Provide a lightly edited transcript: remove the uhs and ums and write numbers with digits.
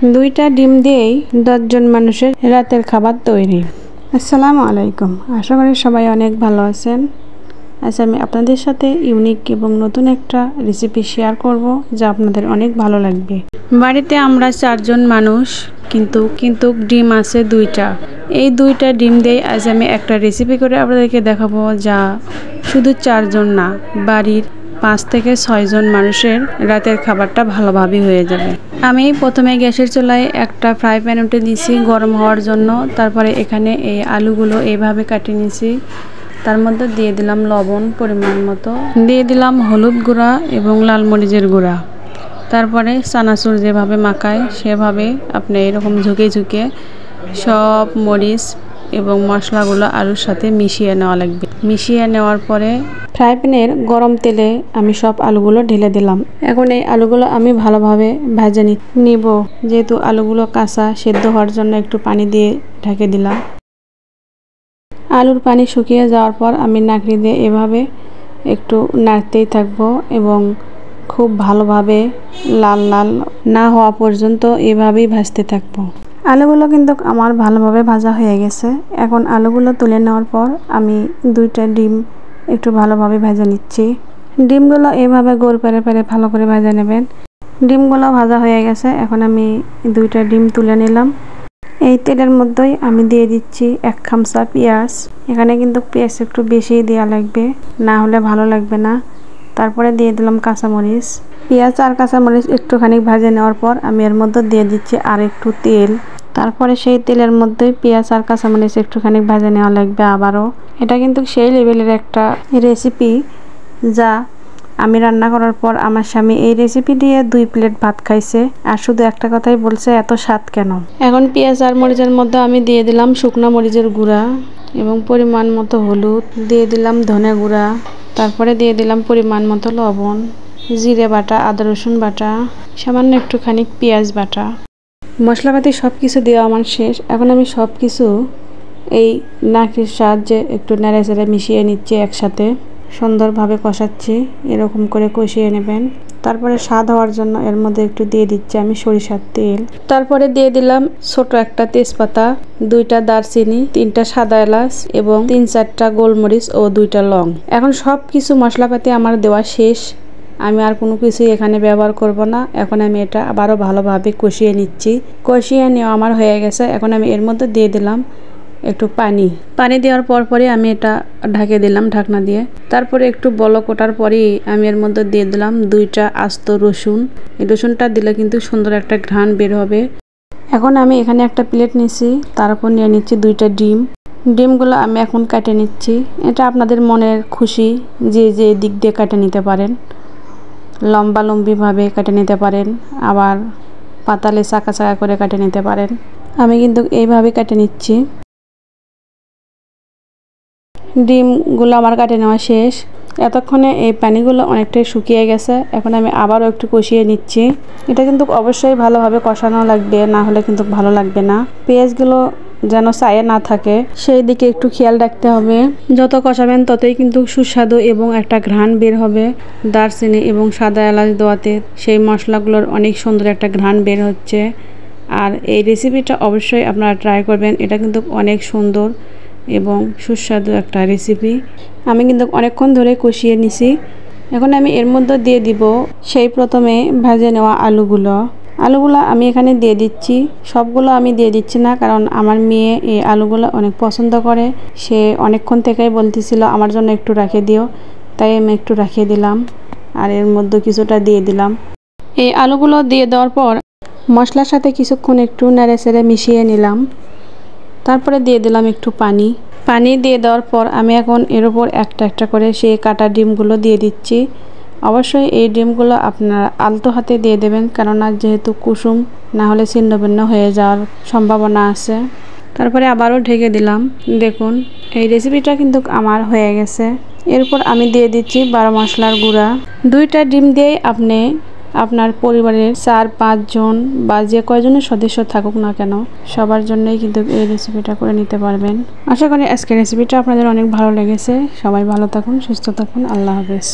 2টা ডিম দিয়েই 10 জন মানুষের রাতের খাবার তৈরি। আসসালামু আলাইকুম, আশা করি সবাই অনেক ভালো আছেন। আজ আমি আপনাদের সাথে ইউনিক এবং নতুন একটা রেসিপি শেয়ার করব, যা আপনাদের অনেক ভালো লাগবে। বাড়িতে আমরা 4 জন মানুষ, কিন্তু ডিম আছে 2টা। এই 2টা ডিম দিয়ে আজ আমি একটা রেসিপি করে আপনাদেরকে দেখাবো, যা শুধু 4 জন না, বাড়ির 5 থেকে 6 জন মানুষের রাতের খাবারটা ভালোভাবে হয়ে যাবে। আমি প্রথমে গ্যাসের চুলায় একটা ফ্রাই প্যান উঠে দিয়েছি গরম হওয়ার জন্য। তারপরে এখানে এই আলুগুলো এইভাবে কাটিয়ে নিয়েছি। তার মধ্যে দিয়ে দিলাম লবণ পরিমাণ মতো, দিয়ে দিলাম হলুদ গুঁড়া এবং লাল মরিচের গুঁড়া। তারপরে চানাচুর যেভাবে মাখায় সেভাবে আপনি এরকম ঝুঁকে সব মরিচ এবং মশলাগুলো আলুর সাথে মিশিয়ে নেওয়া লাগবে। মিশিয়ে নেওয়ার পরে ফ্রাই প্যানের গরম তেলে আমি সব আলুগুলো ঢেলে দিলাম। এখন এই আলুগুলো আমি ভালোভাবে ভেজে নিব। যেহেতু আলুগুলো কাঁচা, সেদ্ধ হওয়ার জন্য একটু পানি দিয়ে ঢেকে দিলাম। আলুর পানি শুকিয়ে যাওয়ার পর আমি নাড়ি দিয়ে এভাবে একটু নাড়তেই থাকবো এবং খুব ভালোভাবে লাল লাল না হওয়া পর্যন্ত এভাবেই ভাজতে থাকবো। আলুগুলো কিন্তু আমার ভালোভাবে ভাজা হয়ে গেছে। এখন আলুগুলো তুলে নেওয়ার পর আমি 2টা ডিম একটু ভালোভাবে ভেজে নিচ্ছি। ডিমগুলো এভাবে গোল পেরে ভালো করে ভেজে নেবেন। ডিমগুলো ভাজা হয়ে গেছে। এখন আমি 2টা ডিম তুলে নিলাম। এই তেলের মধ্যেই আমি দিয়ে দিচ্ছি 1 চামচা পেঁয়াজ। এখানে কিন্তু পেঁয়াজ একটু বেশি দেওয়া লাগবে, না হলে ভালো লাগবে না। তারপরে দিয়ে দিলাম কাঁচামরিচ। পেঁয়াজ আর কাঁচামরিচ একটুখানি ভেজে নেওয়ার পর আমি এর মধ্যে দিয়ে দিচ্ছি আর একটু তেল। তারপরে সেই তেলের মধ্যে পেঁয়াজ আর কাঁচামরিচ একটুখানি ভেজে নেওয়া লাগবে আবারও। এটা কিন্তু সেই লেভেলের একটা রেসিপি, যা আমি রান্না করার পর আমার স্বামী এই রেসিপি দিয়ে 2 প্লেট ভাত খাইছে, আর শুধু একটা কথাই বলছে, এত স্বাদ কেন। এখন পেঁয়াজ আর মরিচের মধ্যে আমি দিয়ে দিলাম শুকনো মরিচের গুঁড়া এবং পরিমাণ মতো হলুদ, দিয়ে দিলাম ধনে গুঁড়া, তারপরে দিয়ে দিলাম পরিমাণ মতো লবণ, জিরে বাটা, আদা রসুন বাটা, সামান্য একটুখানি পেঁয়াজ বাটা। মশলাপাতি সব কিছু দেওয়া আমার শেষ। এখন আমি সব কিছু এই নাড়ির সাহায্যে একটু নেড়ে মিশিয়ে নিচ্ছি, একসাথে সুন্দরভাবে কষাচ্ছি। এরকম করে কষিয়ে নেবেন। তারপরে স্বাদ হওয়ার জন্য এর মধ্যে একটু দিয়ে দিচ্ছি আমি সরিষার তেল। তারপরে দিয়ে দিলাম ছোট একটা তেজপাতা, 2টা দারচিনি, 3টা সাদা এলাচ এবং 3-4টা গোলমরিচ ও 2টা লং। এখন সব কিছু মশলাপাতি আমার দেওয়া শেষ। আমি আর কোনো কিছুই এখানে ব্যবহার করব না। এখন আমি এটা আবারও ভালোভাবে কষিয়ে নিচ্ছি। কষিয়ে নেওয়া আমার হয়ে গেছে। এখন আমি এর মধ্যে দিয়ে দিলাম একটু পানি দেওয়ার পরে আমি এটা ঢাকে দিলাম ঢাকনা দিয়ে। তারপরে একটু বলক ওঠার পরেই আমি এর মধ্যে দিয়ে দিলাম 2টা আস্ত রসুন। এই রসুনটা দিলে কিন্তু সুন্দর একটা ঘ্রাণ বের হবে। এখন আমি এখানে একটা প্লেট নিচ্ছি, তার উপর নিয়ে নিচ্ছি 2টা ডিম। ডিমগুলো আমি এখন কেটে নিচ্ছি। এটা আপনাদের মনের খুশি, যে দিক দিয়ে কেটে নিতে পারেন। লম্বিভাবে কেটে নিতে পারেন, আবার পাতালে চাকা করে কেটে নিতে পারেন। আমি কিন্তু এইভাবে কেটে নিচ্ছি। ডিমগুলো আমার কাটে নেওয়া শেষ। এতক্ষণে এই পানিগুলো অনেকটাই শুকিয়ে গেছে। এখন আমি আবারও একটু কষিয়ে নিচ্ছি। এটা কিন্তু অবশ্যই ভালোভাবে কষানো লাগবে, না হলে কিন্তু ভালো লাগবে না। পেঁয়াজগুলো যেন ছায়ে না থাকে, সেই দিকে একটু খেয়াল রাখতে হবে। যত কষাবেন ততই কিন্তু সুস্বাদু এবং একটা ঘ্রাণ বের হবে। দারচিনি এবং সাদা এলাচ দেওয়াতে সেই মশলাগুলোর অনেক সুন্দর একটা ঘ্রাণ বের হচ্ছে। আর এই রেসিপিটা অবশ্যই আপনারা ট্রাই করবেন। এটা কিন্তু অনেক সুন্দর এবং সুস্বাদু একটা রেসিপি। আমি কিন্তু অনেকক্ষণ ধরে কষিয়ে নিছি। এখন আমি এর মধ্যে দিয়ে দিব সেই প্রথমে ভেজে নেওয়া আলুগুলো আমি এখানে দিয়ে দিচ্ছি। সবগুলো আমি দিয়ে দিচ্ছি না, কারণ আমার মেয়ে এই আলুগুলো অনেক পছন্দ করে। সে অনেকক্ষণ থেকেই বলতেছিল আমার জন্য একটু রেখে দিও, তাই আমি একটু রেখে দিলাম। আর এর মধ্যে কিছুটা দিয়ে দিলাম। এই আলুগুলো দিয়ে দেওয়ার পর মশলার সাথে কিছুক্ষণ একটু নেড়ে মিশিয়ে নিলাম। তারপরে দিয়ে দিলাম একটু পানি দিয়ে দেওয়ার পর আমি এখন এর উপর একটা করে সেই কাটা ডিমগুলো দিয়ে দিচ্ছি। অবশ্যই এই ডিমগুলো আপনারা আলতো হাতে দিয়ে দেবেন, কেননা যেহেতু কুসুম, না হলে ছিন্নভিন্ন হয়ে যাওয়ার সম্ভাবনা আছে। তারপরে আবারও ঢেকে দিলাম। দেখুন এই রেসিপিটা কিন্তু আমার হয়ে গেছে। এরপর আমি দিয়ে দিচ্ছি 12 মশলার গুঁড়া। 2টা ডিম দিয়ে আপনি আপনার পরিবারের 4-5 জন বা যে কয়জনের সদস্য থাকুক না কেন, সবার জন্যই কিন্তু এই রেসিপিটা করে নিতে পারবেন। আশা করি আজকের রেসিপিটা আপনাদের অনেক ভালো লেগেছে। সবাই ভালো থাকুন, সুস্থ থাকুন। আল্লাহ হাফেজ।